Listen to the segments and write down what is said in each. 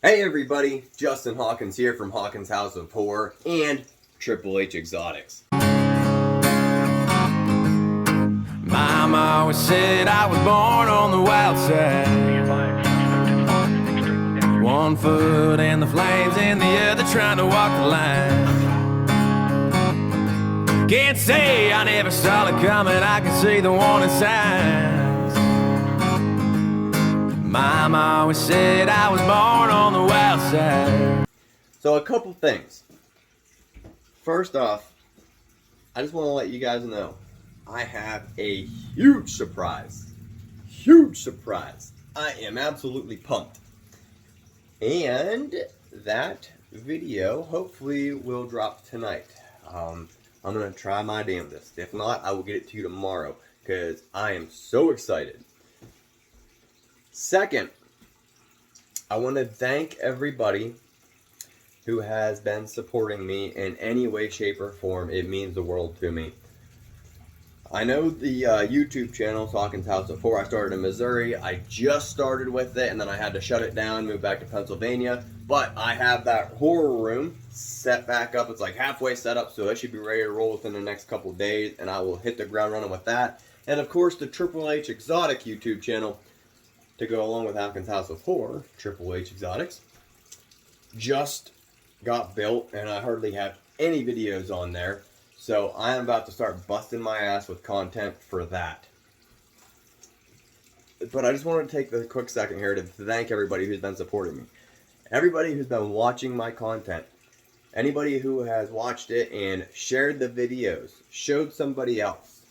Hey everybody, Justin Hawkins here from Hawkins House of Horror and Triple H Exotics. Mama always said I was born on the wild side. 1 foot in the flames and the other trying to walk the line. Can't say I never saw it coming, I can see the warning signs. Mama always said I was born on the wild side. So a couple things. First off, I just want to let you guys know I have a huge surprise. Huge surprise. I am absolutely pumped. And that video hopefully will drop tonight. I'm going to try my damnedest. If not, I will get it to you tomorrow because I am so excited. Second, I want to thank everybody who has been supporting me in any way, shape, or form. It means the world to me. I know the YouTube channel, Hawkins House of Horror, I started in Missouri. I just started with it, and then I had to shut it down, move back to Pennsylvania. But I have that horror room set back up. It's like halfway set up, so it should be ready to roll within the next couple days, and I will hit the ground running with that. And of course, the Triple H Exotic YouTube channel, to go along with Hawkins House of Horror, Triple H Exotics, just got built, and I hardly have any videos on there. So I am about to start busting my ass with content for that. But I just wanted to take a quick second here to thank everybody who's been supporting me. Everybody who's been watching my content. Anybody who has watched it and shared the videos, showed somebody else,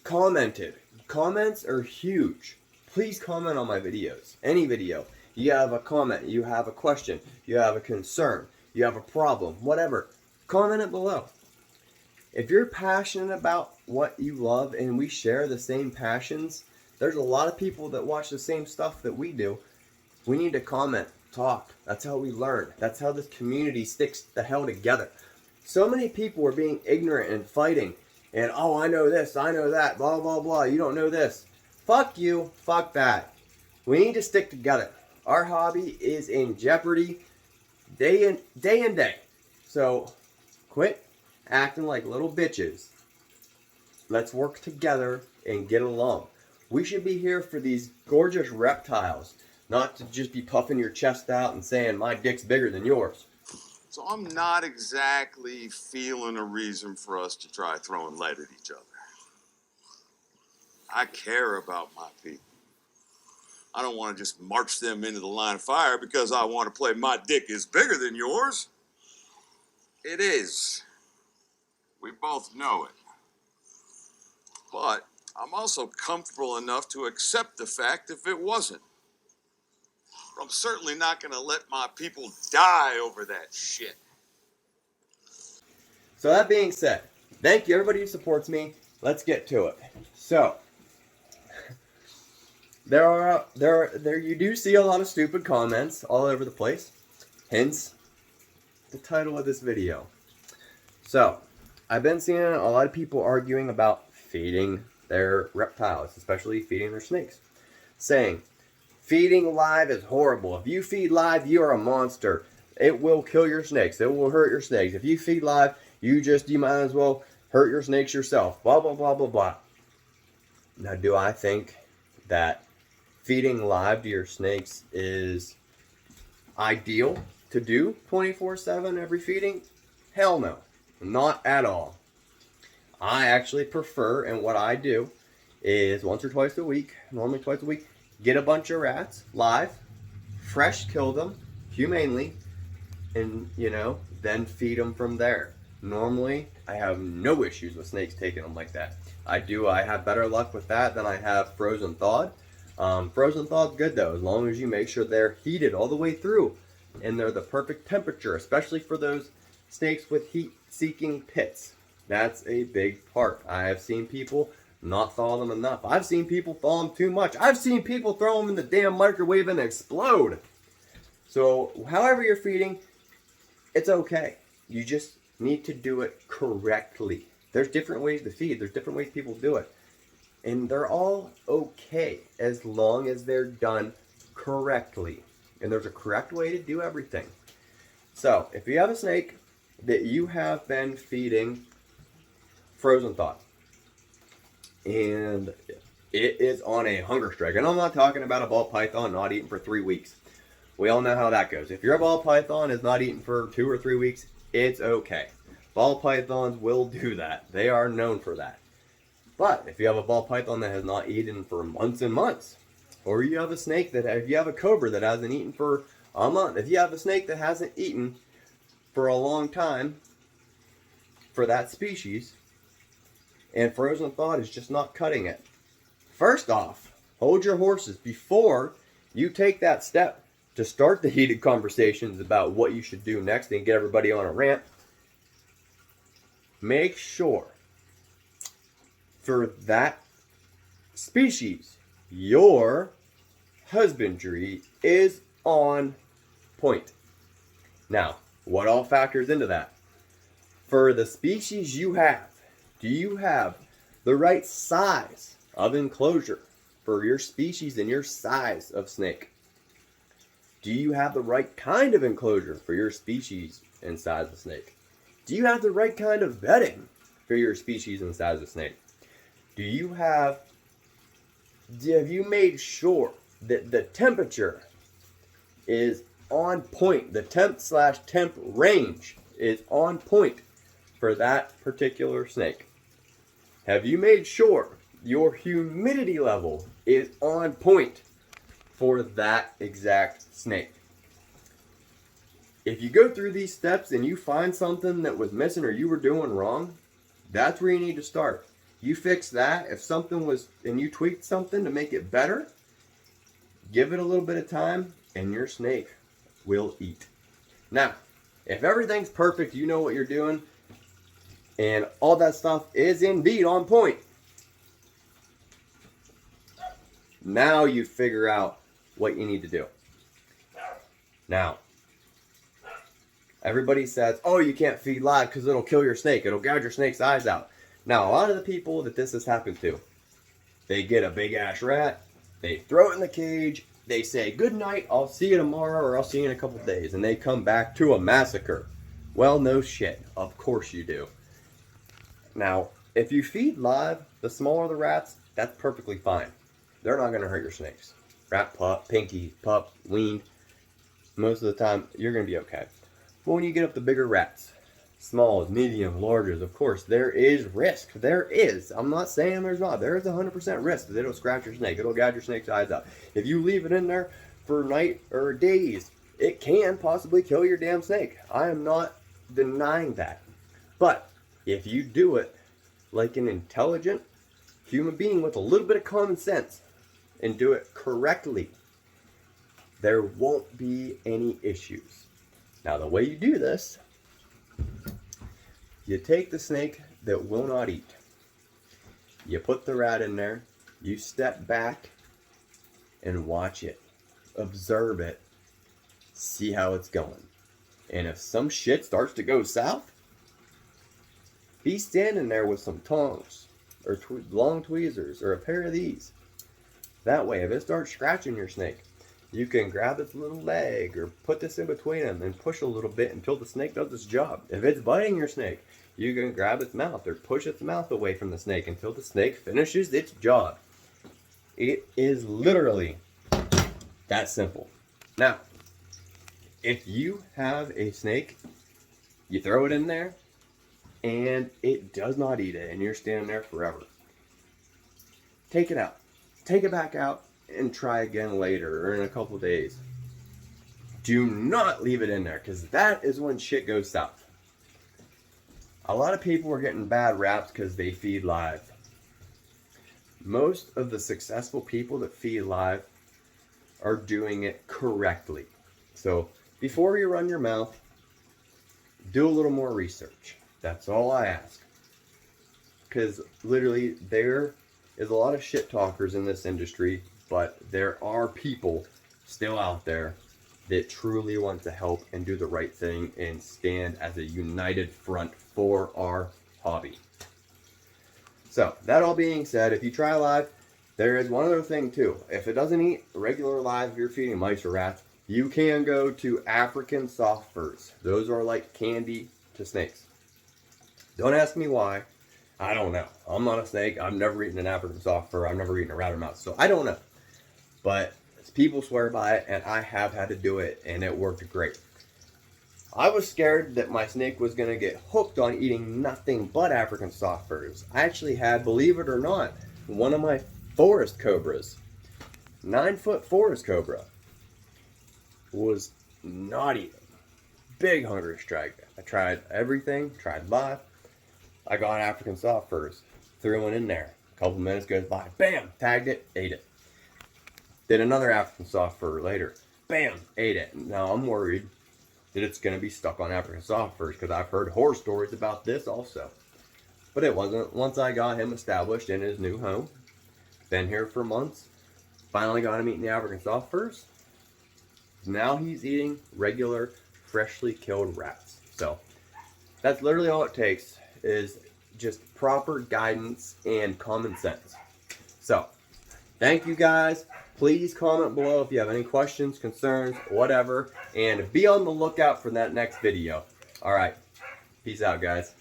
commented. Comments are huge. Please comment on my videos. Any video. You have a comment, you have a question, you have a concern, you have a problem, whatever. Comment it below. If you're passionate about what you love and we share the same passions, there's a lot of people that watch the same stuff that we do. We need to comment, talk. That's how we learn. That's how this community sticks the hell together. So many people are being ignorant and fighting. And, oh, I know this, I know that, blah, blah, blah. You don't know this. Fuck you. Fuck that. We need to stick together. Our hobby is in jeopardy day and day. So, quit acting like little bitches. Let's work together and get along. We should be here for these gorgeous reptiles, not to just be puffing your chest out and saying my dick's bigger than yours. So I'm not exactly feeling a reason for us to try throwing lead at each other. I care about my people. I don't want to just march them into the line of fire because I want to play my dick is bigger than yours. It is. We both know it. But I'm also comfortable enough to accept the fact if it wasn't. I'm certainly not going to let my people die over that shit. So that being said, thank you everybody who supports me. Let's get to it. So, you do see a lot of stupid comments all over the place. Hence, the title of this video. So, I've been seeing a lot of people arguing about feeding their reptiles, especially feeding their snakes. Saying, feeding live is horrible. If you feed live, you are a monster. It will kill your snakes. It will hurt your snakes. If you feed live, you might as well hurt your snakes yourself. Blah, blah, blah, blah, blah. Now, do I think that feeding live to your snakes is ideal to do 24/7 every feeding? Hell no. Not at all. I actually prefer, and what I do is once or twice a week, normally twice a week, get a bunch of rats live, fresh kill them humanely, and then feed them from there. Normally, I have no issues with snakes taking them like that. I have better luck with that than I have frozen thawed. Frozen thawed's good though, as long as you make sure they're heated all the way through and they're the perfect temperature, especially for those snakes with heat-seeking pits. That's a big part. I have seen people not thaw them enough. I've seen people thaw them too much. I've seen people throw them in the damn microwave and explode. So, however you're feeding, it's okay. You just need to do it correctly. There's different ways to feed. There's different ways people do it. And they're all okay as long as they're done correctly. And there's a correct way to do everything. So, if you have a snake that you have been feeding frozen thawed, and it is on a hunger strike, and I'm not talking about a ball python not eating for 3 weeks. We all know how that goes. If your ball python is not eating for 2 or 3 weeks, it's okay. Ball pythons will do that. They are known for that. But if you have a ball python that has not eaten for months and months, or you have a snake if you have a cobra that hasn't eaten for a month, if you have a snake that hasn't eaten for a long time for that species, and frozen thawed is just not cutting it, first off, hold your horses before you take that step to start the heated conversations about what you should do next and get everybody on a rant. Make sure for that species, your husbandry is on point. Now, what all factors into that? For the species you have, do you have the right size of enclosure for your species and your size of snake? Do you have the right kind of enclosure for your species and size of snake? Do you have the right kind of bedding for your species and size of snake? Have you made sure that the temperature is on point? The temp/temp range is on point for that particular snake. Have you made sure your humidity level is on point for that exact snake? If you go through these steps and you find something that was missing or you were doing wrong, that's where you need to start. You fix that. If something was, and you tweaked something to make it better, give it a little bit of time and your snake will eat. Now, if everything's perfect, you know what you're doing, and all that stuff is indeed on point, now you figure out what you need to do. Now, everybody says, oh, you can't feed live because it'll kill your snake. It'll gouge your snake's eyes out. Now, a lot of the people that this has happened to, they get a big ass rat, they throw it in the cage, they say, good night, I'll see you tomorrow or I'll see you in a couple days, and they come back to a massacre. Well, no shit. Of course you do. Now, if you feed live, the smaller the rats, that's perfectly fine. They're not going to hurt your snakes. Rat pup, pinky, pup, weaned, most of the time, you're going to be okay. But when you get up to bigger rats, smalls, medium, larges, of course, there is risk. There is. I'm not saying there's not. There is 100% risk that it'll scratch your snake. It'll gouge your snake's eyes out. If you leave it in there for night or days, it can possibly kill your damn snake. I am not denying that. But if you do it like an intelligent human being with a little bit of common sense and do it correctly, there won't be any issues. Now, the way you do this, you take the snake that will not eat. You put the rat in there. You step back and watch it. Observe it. See how it's going. And if some shit starts to go south, be standing there with some tongs or long tweezers or a pair of these. That way, if it starts scratching your snake, you can grab its little leg or put this in between them and push a little bit until the snake does its job. If it's biting your snake, you can grab its mouth or push its mouth away from the snake until the snake finishes its job. It is literally that simple. Now, if you have a snake, you throw it in there and it does not eat it and you're standing there forever, take it out. Take it back out and try again later or in a couple days. Do not leave it in there because that is when shit goes south. A lot of people are getting bad raps because they feed live. Most of the successful people that feed live are doing it correctly. So before you run your mouth, do a little more research. That's all I ask. Because literally there is a lot of shit talkers in this industry, but there are people still out there that truly want to help and do the right thing and stand as a united front for our hobby. So, that all being said, if you try live, there is one other thing too. If it doesn't eat regular live, if you're feeding mice or rats, you can go to African soft furs. Those are like candy to snakes. Don't ask me why. I don't know. I'm not a snake. I've never eaten an African soft fur. I've never eaten a rabbit mouse. So I don't know. But people swear by it, and I have had to do it, and it worked great. I was scared that my snake was going to get hooked on eating nothing but African soft furs. I actually had, believe it or not, one of my forest cobras, 9-foot forest cobra, was not eating. Big hungry strike. I tried everything, tried live. I got African soft furs, threw one in there. A couple minutes goes by, bam, tagged it, ate it. Did another African soft fur later, bam, ate it. Now I'm worried that it's going to be stuck on African soft furs because I've heard horror stories about this also. But it wasn't. Once I got him established in his new home, been here for months, finally got him eating the African soft furs. Now he's eating regular, freshly killed rats. So that's literally all it takes, is just proper guidance and common sense. So thank you guys. Please comment below if you have any questions, concerns, whatever, and be on the lookout for that next video. All right, peace out, guys.